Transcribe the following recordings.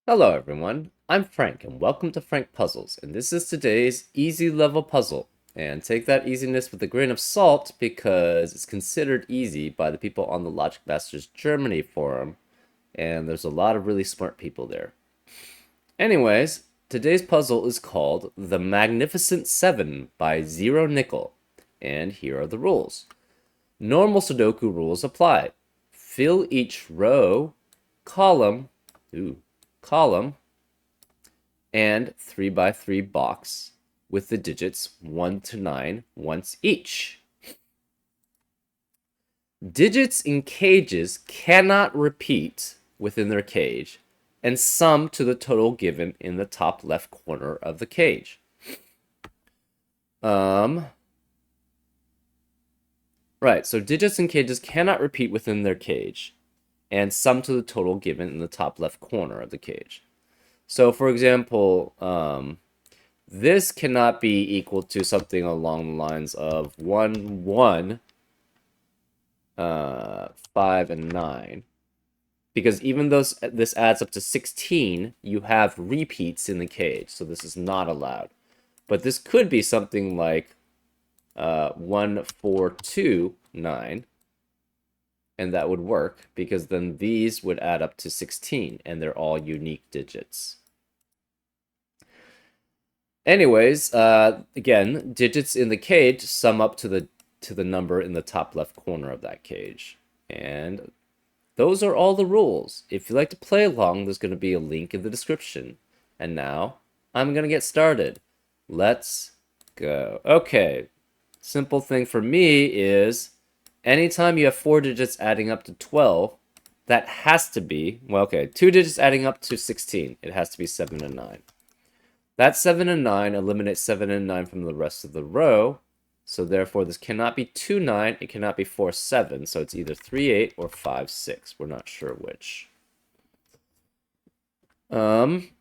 Hello everyone, I'm Frank and welcome to Frank Puzzles, and this is today's easy level puzzle. And take that easiness with a grain of salt because it's considered easy by the people on the Logic Masters Germany forum, and there's a lot of really smart people there. Anyways, today's puzzle is called The Magnificent Seven by Zero Nickel, and here are the rules. Normal Sudoku rules apply. Fill each row, column, column, and 3 by 3 box with the digits 1 to 9 once each. Digits in cages cannot repeat within their cage and sum to the total given in the top left corner of the cage. Right, so digits in cages cannot repeat within their cage and sum to the total given in the top left corner of the cage. So, for example, this cannot be equal to something along the lines of 1, 1, 5, and 9. Because even though this adds up to 16, you have repeats in the cage, so this is not allowed. But this could be something like 1, 4, 2, 9. And that would work, because then these would add up to 16, and they're all unique digits. Anyways, again, digits in the cage sum up to the number in the top left corner of that cage. And those are all the rules. If you'd like to play along, there's going to be a link in the description. And now, I'm going to get started. Let's go. Okay, simple thing for me is anytime you have 4 digits adding up to 12, that has to be, well, okay, 2 digits adding up to 16. It has to be 7 and 9. That 7 and 9 eliminates 7 and 9 from the rest of the row. So therefore, this cannot be 2, 9. It cannot be 4, 7. So it's either 3, 8 or 5, 6. We're not sure which. In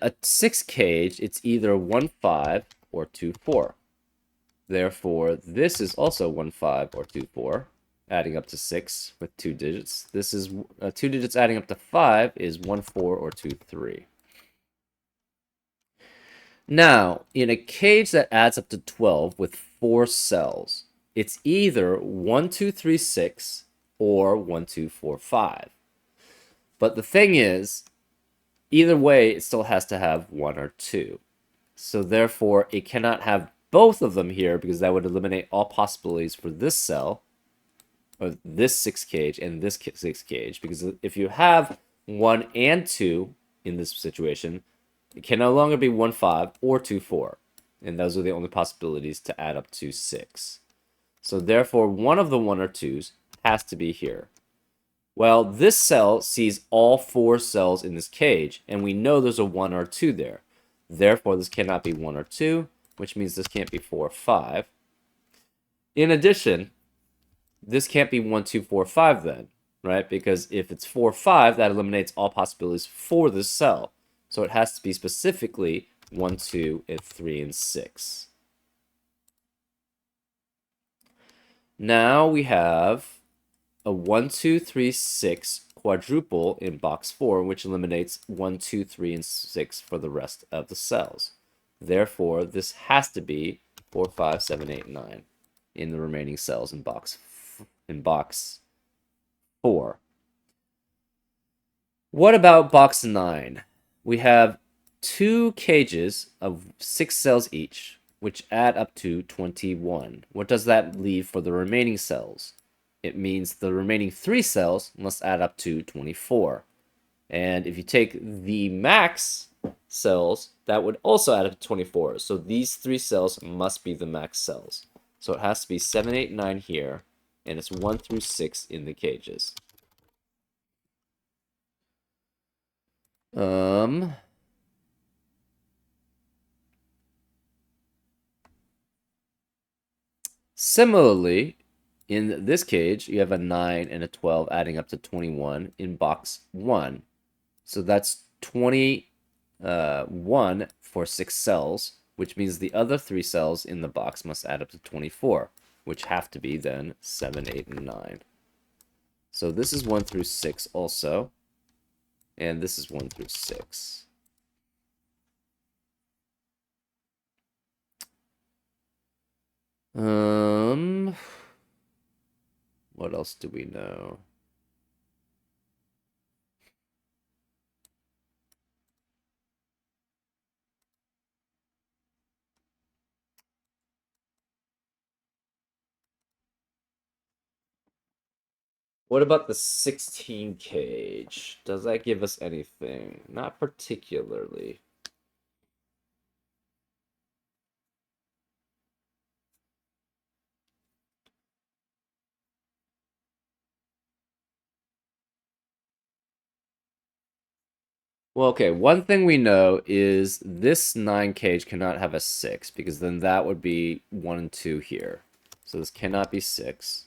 a 6 cage, it's either 1, 5 or 2, 4. Therefore, this is also 1, 5 or 2, 4, adding up to 6 with 2 digits. This is 2 digits adding up to 5 is 1, 4 or 2, 3. Now, in a cage that adds up to 12 with 4 cells, it's either 1, 2, 3, 6 or 1, 2, 4, 5. But the thing is, either way, it still has to have 1 or 2. So therefore, it cannot have both of them here because that would eliminate all possibilities for this cell, or this 6 cage and this 6 cage. Because if you have 1 and 2 in this situation, it can no longer be 1, 5 or 2, 4. And those are the only possibilities to add up to 6. So therefore, one of the 1 or 2s has to be here. Well, this cell sees all 4 cells in this cage, and we know there's a 1 or 2 there. Therefore, this cannot be 1 or 2, which means this can't be 4 or 5. In addition, this can't be 1, 2, 4, 5 then, right? Because if it's 4, 5, that eliminates all possibilities for this cell. So it has to be specifically 1, 2, and 3, and 6. Now we have a 1, 2, 3, 6 quadruple in box 4, which eliminates 1, 2, 3, and 6 for the rest of the cells. Therefore, this has to be 4, 5, 7, 8, 9 in the remaining cells in box 4. What about box 9? We have 2 cages of 6 cells each, which add up to 21. What does that leave for the remaining cells? It means the remaining 3 cells must add up to 24. And if you take the max cells, that would also add up to 24. So these 3 cells must be the max cells. So it has to be 7, 8, 9 here, and it's 1 through 6 in the cages. Similarly, in this cage, you have a 9 and a 12 adding up to 21 in box 1. So that's 21 for 6 cells, which means the other 3 cells in the box must add up to 24, which have to be then 7, 8, and 9. So this is 1 through 6 also. And this is 1 through 6. What else do we know? What about the 16 cage? Does that give us anything? Not particularly. Well, okay, one thing we know is this 9 cage cannot have a 6, because then that would be 1 and 2 here. So this cannot be 6.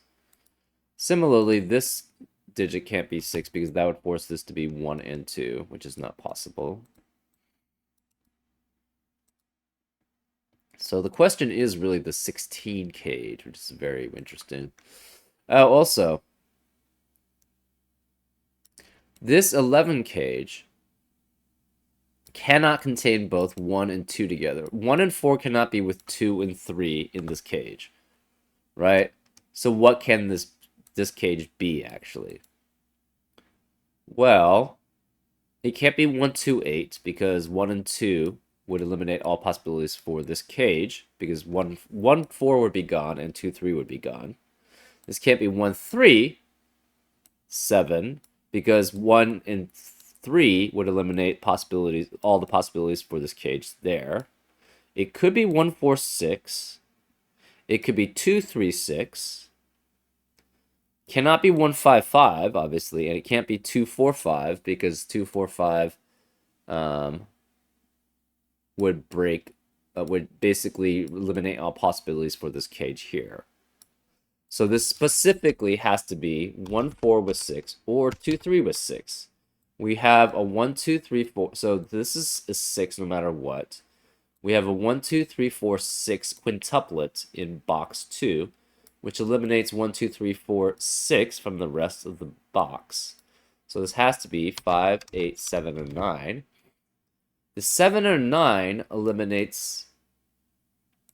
Similarly, this digit can't be 6, because that would force this to be 1 and 2, which is not possible. So the question is really the 16 cage, which is very interesting. Also, this 11 cage cannot contain both 1 and 2 together. 1 and 4 cannot be with 2 and 3 in this cage, right? So what can this cage be, actually? Well, it can't be 1, 2, 8, because 1 and 2 would eliminate all possibilities for this cage, because 1, 4 would be gone and 2, 3 would be gone. This can't be 1, 3, 7, because 1 and 3 would eliminate possibilities, all the possibilities for this cage there. It could be 1, 4, 6. It could be 2, 3, 6. Cannot be 1, 5, 5, obviously, and it can't be 2, 4, 5, because 2, 4, 5 would break, would basically eliminate all possibilities for this cage here. So this specifically has to be 1, 4 with 6 or 2, 3 with 6. We have a 1, 2, 3, 4. So this is a 6 no matter what. We have a 1, 2, 3, 4, 6 quintuplet in box 2, which eliminates 1, 2, 3, 4, 6 from the rest of the box. So this has to be 5, 8, 7, and 9. The 7 or 9 eliminates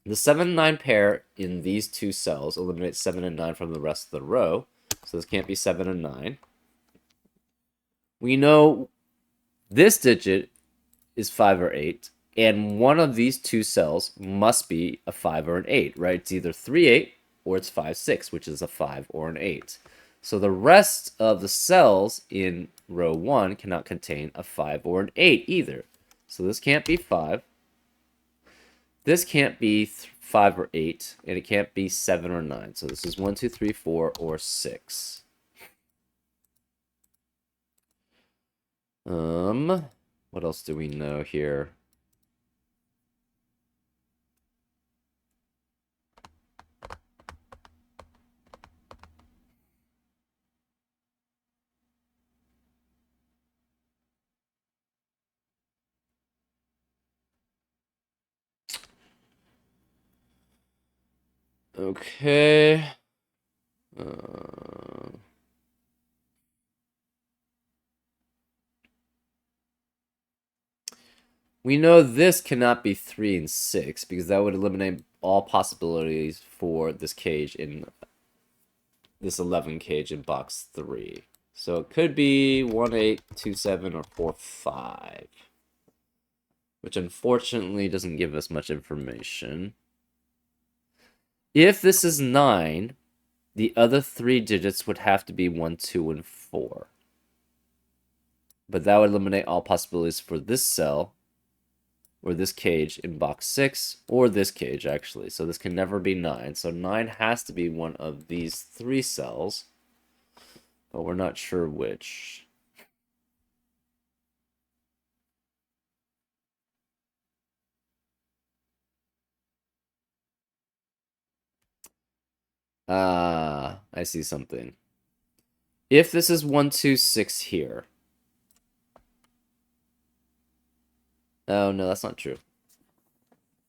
the 7 and 9 pair in these two cells, eliminates 7 and 9 from the rest of the row. So this can't be 7 and 9. We know this digit is 5 or 8, and one of these two cells must be a 5 or an 8, right? It's either 3, 8, or it's 5, 6, which is a 5 or an 8. So the rest of the cells in row 1 cannot contain a 5 or an 8 either. So this can't be 5. This can't be 5 or 8, and it can't be 7 or 9. So this is 1, 2, 3, 4, or 6. What else do we know here? Okay. We know this cannot be 3 and 6, because that would eliminate all possibilities for this cage in this 11 cage in box 3. So it could be 1, 8, 2, 7, or 4, 5. Which unfortunately doesn't give us much information. If this is 9, the other 3 digits would have to be 1, 2, and 4. But that would eliminate all possibilities for this cell, or this cage in box 6, or this cage, actually. So this can never be 9. So 9 has to be one of these 3 cells, but we're not sure which. Ah, I see something. If this is 1, 2, 6 here. Oh, no, that's not true.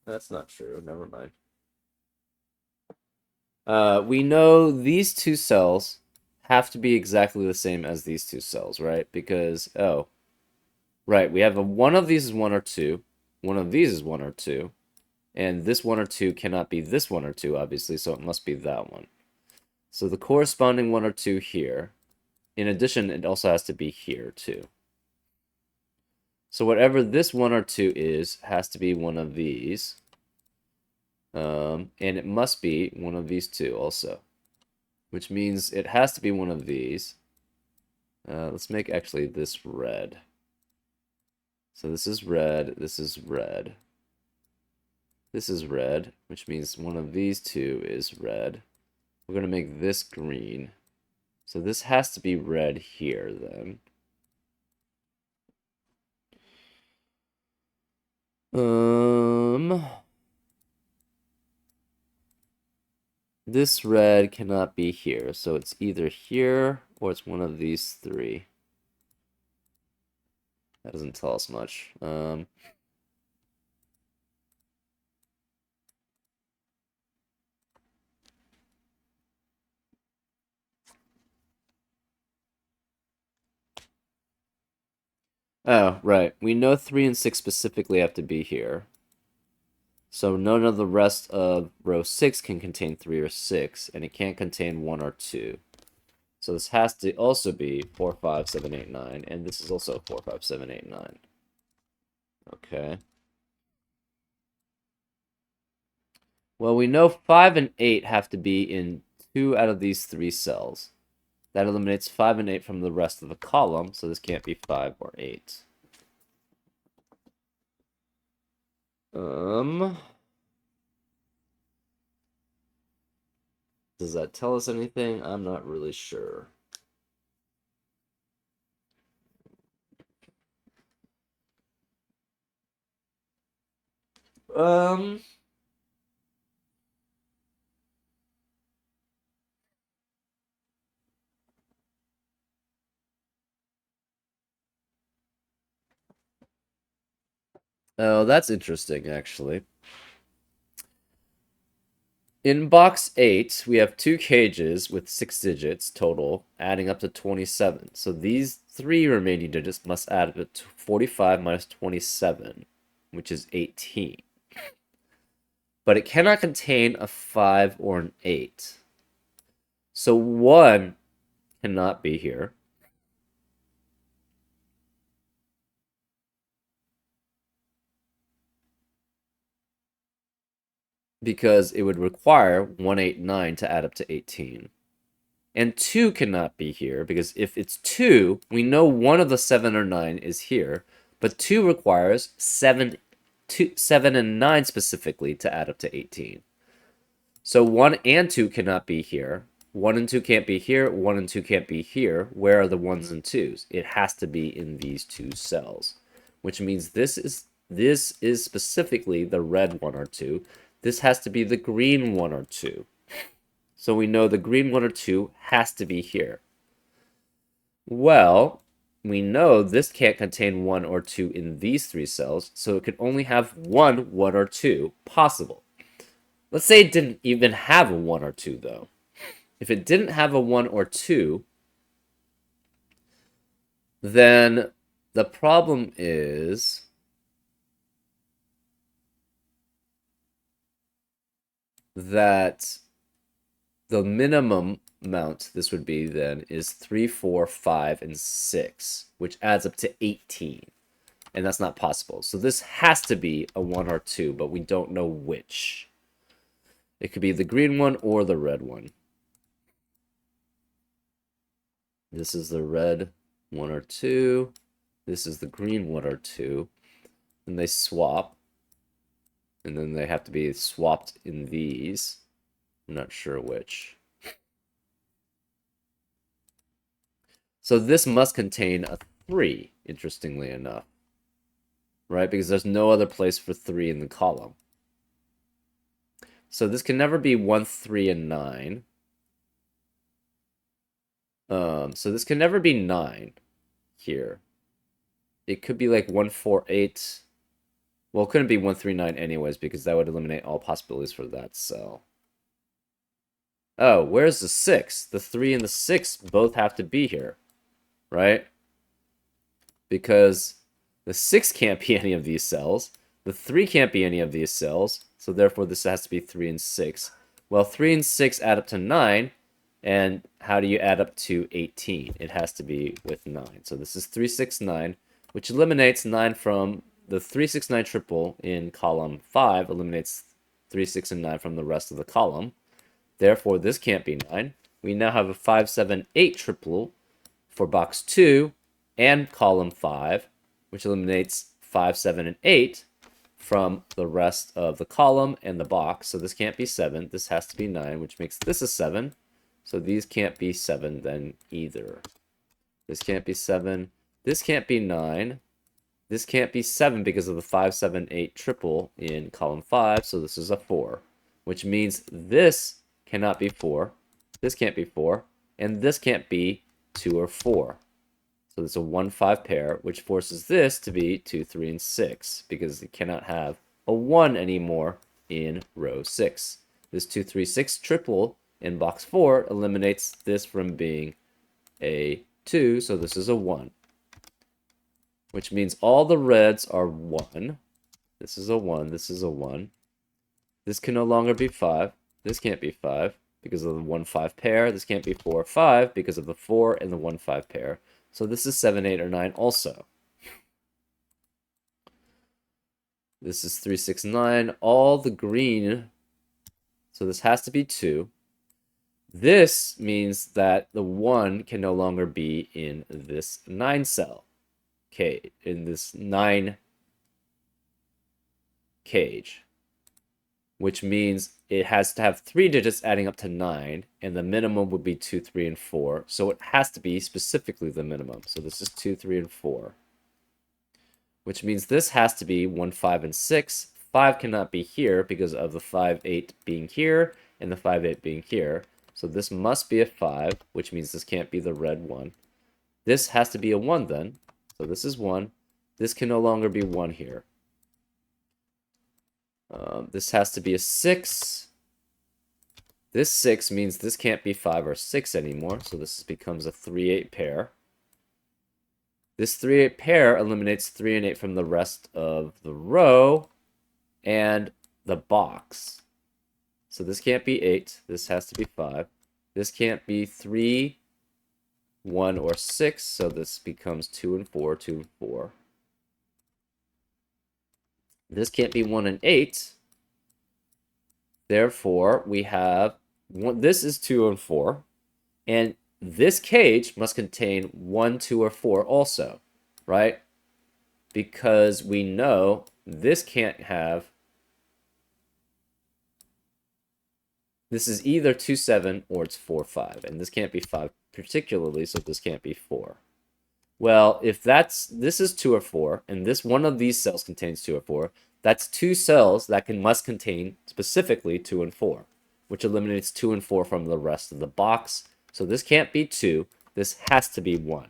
That's not true. Never mind. We know these two cells have to be exactly the same as these two cells, right? Because, oh, Right, we have one of these is 1 or 2, one of these is 1 or 2, and this 1 or 2 cannot be this 1 or 2, obviously, so it must be that one. So the corresponding 1 or 2 here, in addition, it also has to be here, too. So whatever this 1 or 2 is, has to be one of these. And it must be one of these two also, which means it has to be one of these. Let's make actually this red. So this is red, this is red. This is red, which means one of these two is red. We're going to make this green. So this has to be red here then. This red cannot be here, so it's either here or it's one of these three. That doesn't tell us much. Oh, right. We know 3 and 6 specifically have to be here. So none of the rest of row 6 can contain 3 or 6, and it can't contain 1 or 2. So this has to also be 4, 5, 7, 8, 9, and this is also 4, 5, 7, 8, 9. Okay. Well, we know 5 and 8 have to be in 2 out of these 3 cells. That eliminates 5 and 8 from the rest of the column, so this can't be 5 or 8. Does that tell us anything? I'm not really sure. Oh, that's interesting, actually. In box 8, we have 2 cages with 6 digits total, adding up to 27. So these 3 remaining digits must add up to 45 minus 27, which is 18. But it cannot contain a 5 or an 8. So 1 cannot be here. Because it would require 189 to add up to 18. And 2 cannot be here, because if it's 2, we know one of the 7 or 9 is here, but 2 requires 7 and 9 specifically to add up to 18. So 1 and 2 cannot be here. 1 and 2 can't be here. 1 and 2 can't be here. Where are the 1s and 2s? It has to be in these 2 cells, which means this is specifically the red 1 or 2. This has to be the green 1 or 2. So we know the green 1 or 2 has to be here. Well, we know this can't contain 1 or 2 in these 3 cells, so it could only have 1 or 2 possible. Let's say it didn't even have a 1 or 2, though. If it didn't have a 1 or 2, then the problem is that the minimum amount this would be then is 3, 4, 5, and 6, which adds up to 18. And that's not possible. So this has to be a 1 or 2, but we don't know which. It could be the green one or the red one. This is the red 1 or 2. This is the green 1 or 2. And they swap. And then they have to be swapped in these. I'm not sure which. So this must contain a 3, interestingly enough. Right? Because there's no other place for 3 in the column. So this can never be 1, 3, and 9. So this can never be 9 here. It could be like 1, 4, 8. Well, it couldn't be 1, 3, 9 anyways, because that would eliminate all possibilities for that cell. Oh, where's the 6? The 3 and the 6 both have to be here, right? Because The 6 can't be any of these cells. The 3 can't be any of these cells. So therefore, this has to be 3 and 6. Well, 3 and 6 add up to 9. And how do you add up to 18? It has to be with 9. So this is 3, 6, 9, which eliminates 9 from the 3, 6, 9 triple in column 5, eliminates 3, 6, and 9 from the rest of the column. Therefore, this can't be 9. We now have a 5, 7, 8 triple for box 2 and column 5, which eliminates 5, 7, and 8 from the rest of the column and the box. So this can't be 7. This has to be 9, which makes this a 7. So these can't be 7 then either. This can't be 7. This can't be 9. This can't be 7 because of the 5, 7, 8 triple in column 5. So this is a 4, which means this cannot be 4. This can't be 4. And this can't be 2 or 4. So it's a 1, 5 pair, which forces this to be 2, 3, and 6 because it cannot have a 1 anymore in row 6. This 2, 3, 6 triple in box 4 eliminates this from being a 2, so this is a 1. Which means all the reds are 1. This is a 1, this is a 1. This can no longer be 5. This can't be 5 because of the 1, 5 pair. This can't be 4 or 5 because of the 4 and the 1, 5 pair. So this is 7, 8, or 9 also. This is 3, 6, 9. All the green. So this has to be 2. This means that the 1 can no longer be in this 9 cell. Okay, in this 9 cage. Which means it has to have 3 digits adding up to 9, and the minimum would be 2, 3, and 4. So it has to be specifically the minimum. So this is 2, 3, and 4. Which means this has to be 1, 5, and 6. 5 cannot be here because of the 5, 8 being here, and the 5, 8 being here. So this must be a 5, which means this can't be the red 1. This has to be a 1 then. So this is 1. This can no longer be 1 here. This has to be a 6. This 6 means this can't be 5 or 6 anymore. So this becomes a 3, 8 pair. This 3, 8 pair eliminates 3 and 8 from the rest of the row and the box. So this can't be 8. This has to be 5. This can't be 3, 1, or 6. So this becomes 2 and 4, 2 and 4. This can't be 1 and 8. Therefore, we have this is 2 and 4. And this cage must contain 1, 2, or 4 also, right? Because we know this can't have. This is either 2, 7 or it's 4, 5. And this can't be 5 particularly, so this can't be 4. Well, if this is 2 or 4, and this one of these cells contains 2 or 4, that's 2 cells that must contain specifically 2 and 4, which eliminates 2 and 4 from the rest of the box. So this can't be 2. This has to be 1,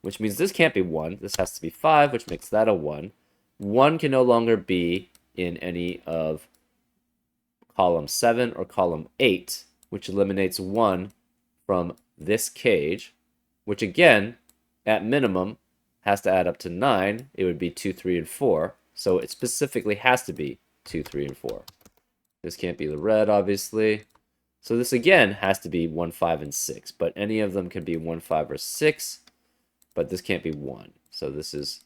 which means this can't be 1. This has to be 5, which makes that a 1. 1 can no longer be in any of column 7 or column 8, which eliminates 1 from this cage, which again, at minimum, has to add up to 9. It would be 2, 3, and 4. So it specifically has to be 2, 3, and 4. This can't be the red, obviously. So this again has to be 1, 5, and 6. But any of them can be 1, 5, or 6. But this can't be 1. So this is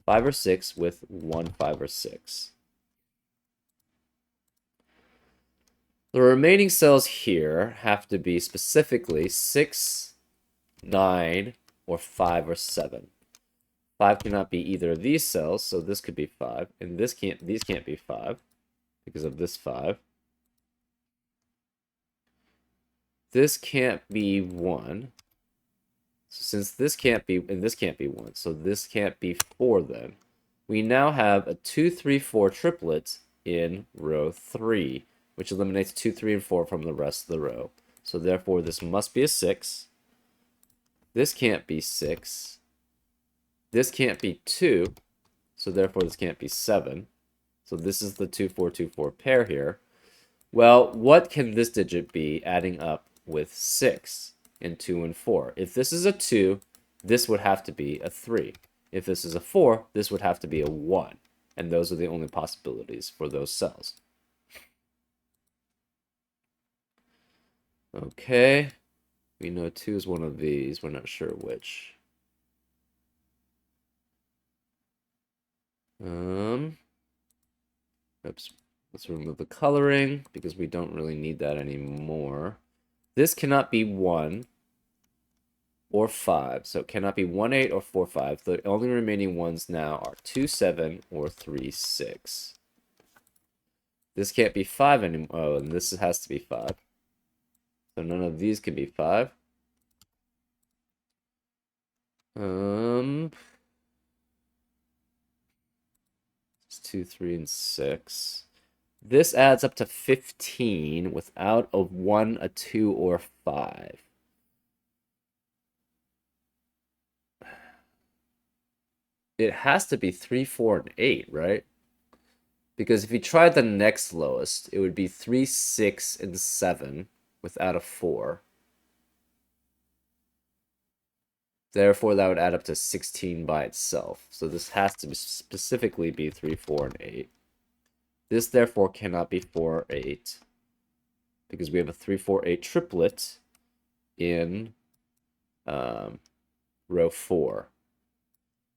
5 or 6 with 1, 5, or 6. The remaining cells here have to be specifically 6, 9, or 5 or 7. 5 cannot be either of these cells, so this could be 5, and these can't be 5 because of this 5. This can't be 1. So since this can't be, and this can't be 1, so this can't be 4 then. We now have a 2, 3, 4 triplet in row 3, which eliminates 2, 3, and 4 from the rest of the row. So therefore, this must be a 6. This can't be 6. This can't be 2. So therefore, this can't be 7. So this is the 2, 4, 2, 4 pair here. Well, what can this digit be adding up with 6 and 2 and 4? If this is a 2, this would have to be a 3. If this is a 4, this would have to be a 1. And those are the only possibilities for those cells. Okay. We know 2 is one of these. We're not sure which. Oops. Let's remove the coloring because we don't really need that anymore. This cannot be 1 or 5. So it cannot be 1, 8 or 4, 5. The only remaining ones now are 2, 7 or 3, 6. This can't be 5 anymore. Oh, and this has to be 5. So none of these can be 5. It's 2, 3, and 6. This adds up to 15 without a 1, a 2, or 5. It has to be 3, 4, and 8, right? Because if you tried the next lowest, it would be 3, 6, and 7 without a 4. Therefore, that would add up to 16 by itself. So this has to specifically be 3, 4, and 8. This, therefore, cannot be 4, 8. Because we have a 3, 4, 8 triplet in row 4.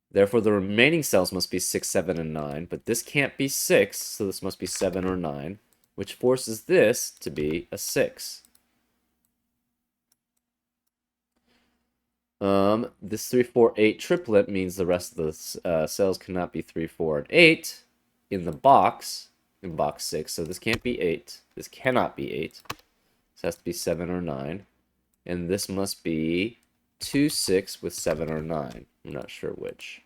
Therefore, the remaining cells must be 6, 7, and 9. But this can't be 6, so this must be 7 or 9. Which forces this to be a 6. This 3, 4, 8 triplet means the rest of the cells cannot be 3, 4, and 8 in the box, in box 6. So this can't be 8. This cannot be 8. This has to be 7 or 9. And this must be 2, 6 with 7 or 9. I'm not sure which.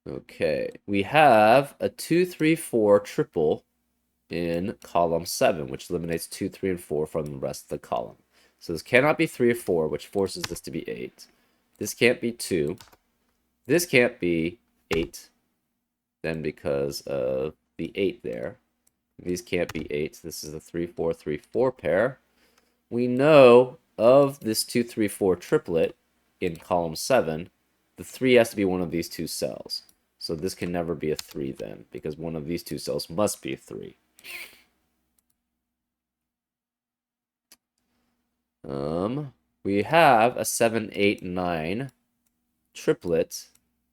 Okay, we have a 2, 3, 4 triple in column 7, which eliminates 2, 3, and 4 from the rest of the column. So this cannot be 3 or 4, which forces this to be 8. This can't be 2. This can't be 8, then because of the 8 there. These can't be 8. This is a 3, 4, 3, 4 pair. We know of this 2, 3, 4 triplet in column 7, the 3 has to be one of these two cells. So this can never be a 3 then, because one of these two cells must be a 3. We have a 7, 8, 9 triplet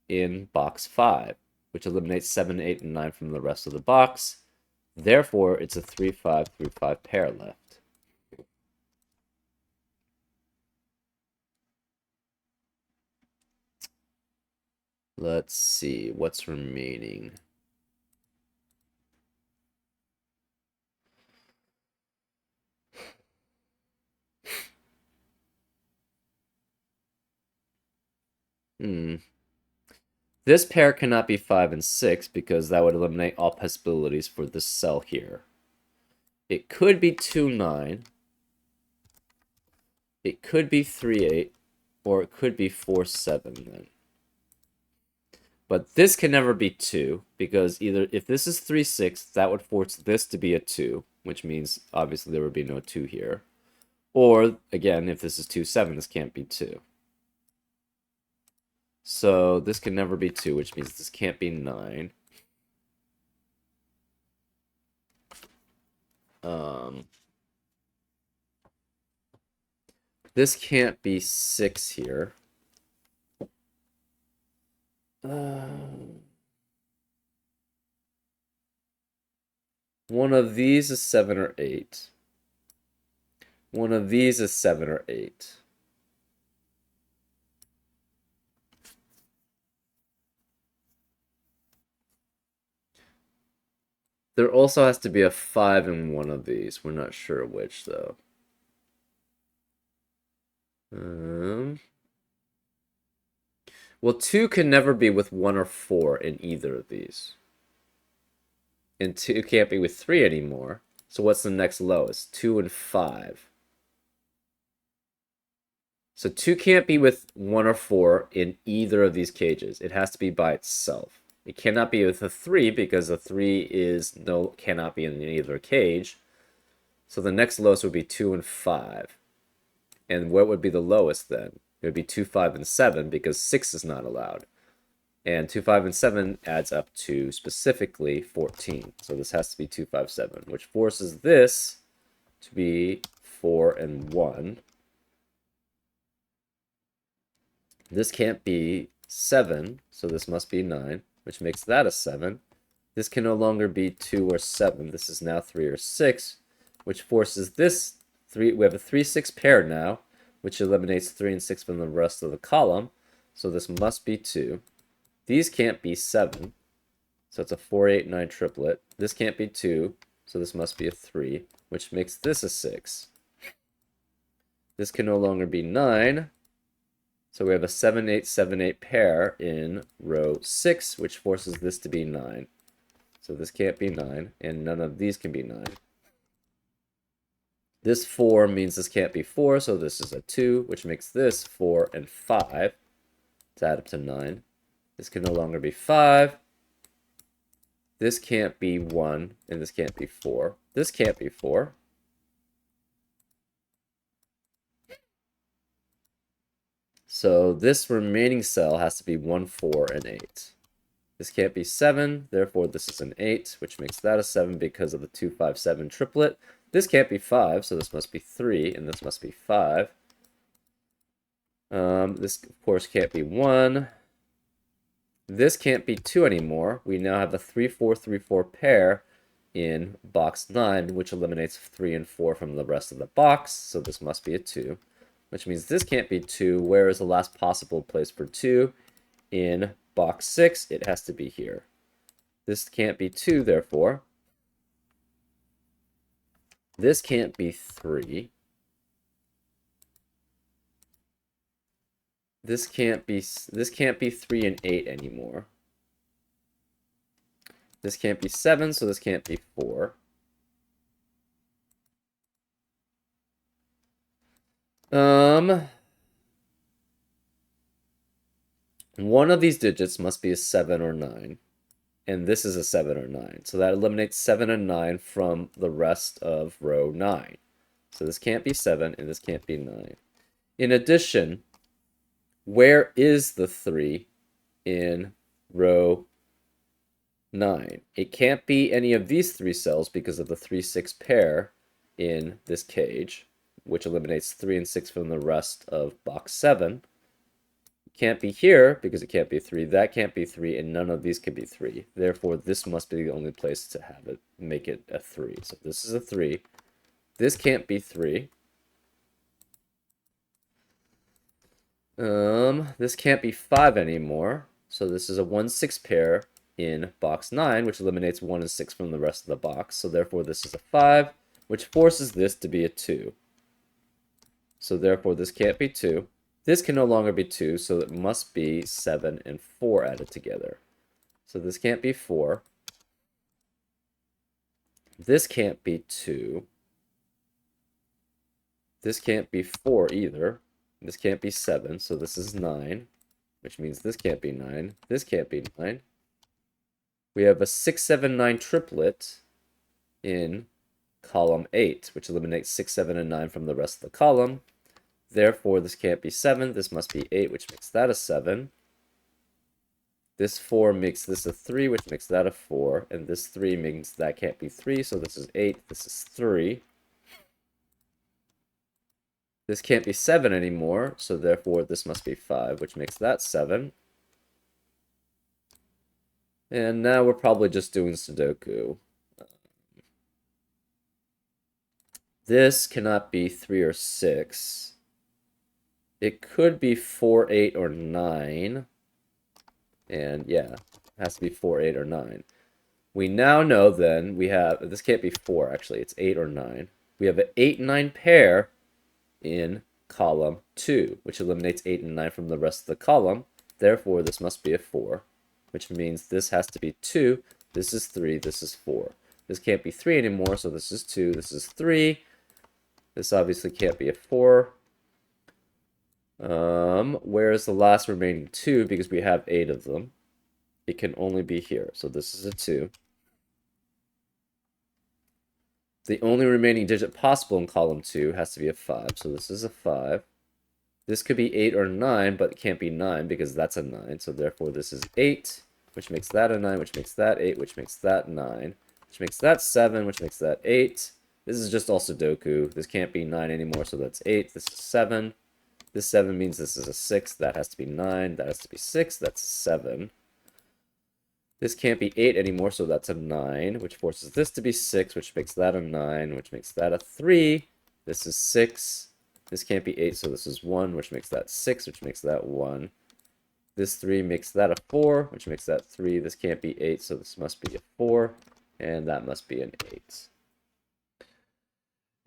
in box 5, which eliminates 7, 8, and 9 from the rest of the box. Therefore, it's a 3, 5, 3, 5 pair left. Let's see what's remaining. This pair cannot be 5 and 6 because that would eliminate all possibilities for this cell here. It could be 2, 9. It could be 3, 8. Or it could be 4, 7 then. But this can never be 2 because either if this is 3, 6, that would force this to be a 2, which means obviously there would be no 2 here. Or, again, if this is 2, 7, this can't be 2. So this can never be 2, which means this can't be 9. This can't be 6 here. One of these is 7 or 8. One of these is 7 or 8. There also has to be a 5 in one of these. We're not sure which, though. Well, 2 can never be with 1 or 4 in either of these. And 2 can't be with 3 anymore. So what's the next lowest? 2 and 5. So 2 can't be with 1 or 4 in either of these cages. It has to be by itself. It cannot be with a 3 because a 3 cannot be in either cage. So the next lowest would be 2 and 5. And what would be the lowest then? It would be 2, 5, and 7 because 6 is not allowed. And 2, 5, and 7 adds up to specifically 14. So this has to be 2, 5, 7, which forces this to be 4 and 1. This can't be 7, so this must be 9, which makes that a 7. This can no longer be 2 or 7. This is now 3 or 6, which forces this 3. We have a 3, 6 pair now, which eliminates 3 and 6 from the rest of the column. So this must be 2. These can't be 7, so it's a 4, 8, 9 triplet. This can't be 2, so this must be a 3, which makes this a 6. This can no longer be 9, so we have a 7, 8, 7, 8 pair in row 6, which forces this to be 9. So this can't be 9, and none of these can be 9. This 4 means this can't be 4, so this is a 2, which makes this 4 and 5 to add up to 9. This can no longer be 5. This can't be 1, and this can't be 4. This can't be 4. So this remaining cell has to be 1, 4, and 8. This can't be 7, therefore this is an 8, which makes that a 7 because of the 2, 5, 7 triplet. This can't be 5, so this must be 3, and this must be 5. This, of course, can't be 1. This can't be 2 anymore. We now have a 3, 4, 3, 4 pair in box 9, which eliminates 3 and 4 from the rest of the box, so this must be a 2. Which means this can't be 2. Where is the last possible place for 2? In box 6, it has to be here. This can't be 2, therefore. This can't be 3. This can't be 3 and 8 anymore. This can't be 7, so this can't be 4. One of these digits must be a 7 or 9. And this is a 7 or 9. So that eliminates 7 and 9 from the rest of row 9. So this can't be 7, and this can't be 9. In addition, where is the 3 in row 9? It can't be any of these 3 cells because of the 3, 6 pair in this cage, which eliminates 3 and 6 from the rest of box 7. Can't be here because it can't be 3. That can't be 3, and none of these can be 3. Therefore, this must be the only place to have it, make it a 3. So this is a 3. This can't be 3. This can't be 5 anymore. So this is a 1, 6 pair in box 9, which eliminates 1 and 6 from the rest of the box. So therefore, this is a 5, which forces this to be a 2. So therefore, this can't be 2. This can no longer be 2, so it must be 7 and 4 added together. So this can't be 4. This can't be 2. This can't be 4 either. This can't be 7, so this is 9, which means this can't be 9. This can't be 9. We have a 6, 7, 9 triplet in column 8, which eliminates 6, 7, and 9 from the rest of the column. Therefore, this can't be 7. This must be 8, which makes that a 7. This 4 makes this a 3, which makes that a 4. And this 3 means that can't be 3, so this is 8. This is 3. This can't be 7 anymore, so therefore this must be 5, which makes that 7. And now we're probably just doing Sudoku. This cannot be 3 or 6. It could be 4, 8, or 9. And yeah, it has to be 4, 8, or 9. We now know then we have, this can't be 4 actually, it's 8 or 9. We have an 8, 9 pair in column 2, which eliminates 8 and 9 from the rest of the column. Therefore, this must be a 4, which means this has to be 2, this is 3, this is 4. This can't be 3 anymore, so this is 2, this is 3. This obviously can't be a 4. Where is the last remaining 2? Because we have 8 of them. It can only be here. So this is a 2. the only remaining digit possible in column 2 has to be a 5. So this is a 5. This could be 8 or 9, but it can't be 9 because that's a 9. So therefore this is 8, which makes that a 9, which makes that 8, which makes that 9, which makes that 7, which makes that 8. This is just all Sudoku. This can't be 9 anymore, so that's 8. This is 7. This 7 means this is a 6. That has to be 9. That has to be 6. That's 7. This can't be 8 anymore, so that's a 9, which forces this to be 6, which makes that a 9, which makes that a 3. This is 6. This can't be 8, so this is 1, which makes that 6, which makes that 1. This 3 makes that a 4, which makes that 3. This can't be 8, so this must be a 4, and that must be an 8.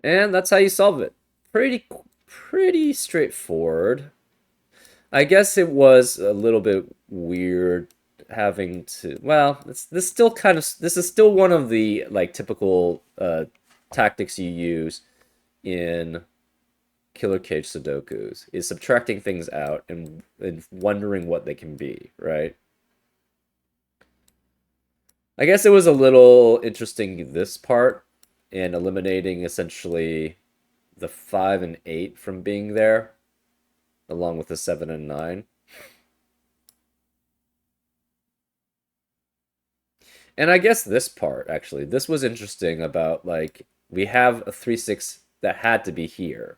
And that's how you solve it. Pretty straightforward. I guess it was a little bit weird having to, well, this is still one of the like typical tactics you use in killer cage Sudokus, is subtracting things out and wondering what they can be, right? I guess it was a little interesting, this part, and eliminating essentially the 5 and 8 from being there, along with the 7 and 9. And I guess this part, actually, this was interesting about, like, we have a 3-6 that had to be here,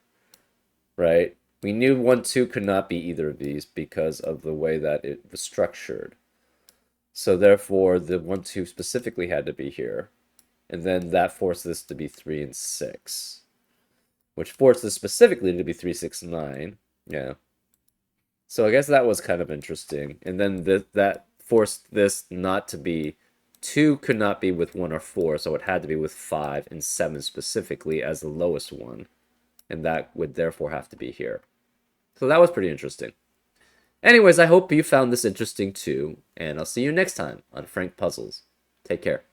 right? We knew 1-2 could not be either of these because of the way that it was structured. So therefore, the 1-2 specifically had to be here. And then that forced this to be 3 and 6. Which forced this specifically to be 3, 6, 9. Yeah. So I guess that was kind of interesting. And then that forced this not to be... 2 could not be with 1 or 4, so it had to be with 5 and 7 specifically as the lowest one. And that would therefore have to be here. So that was pretty interesting. Anyways, I hope you found this interesting too, and I'll see you next time on Frank Puzzles. Take care.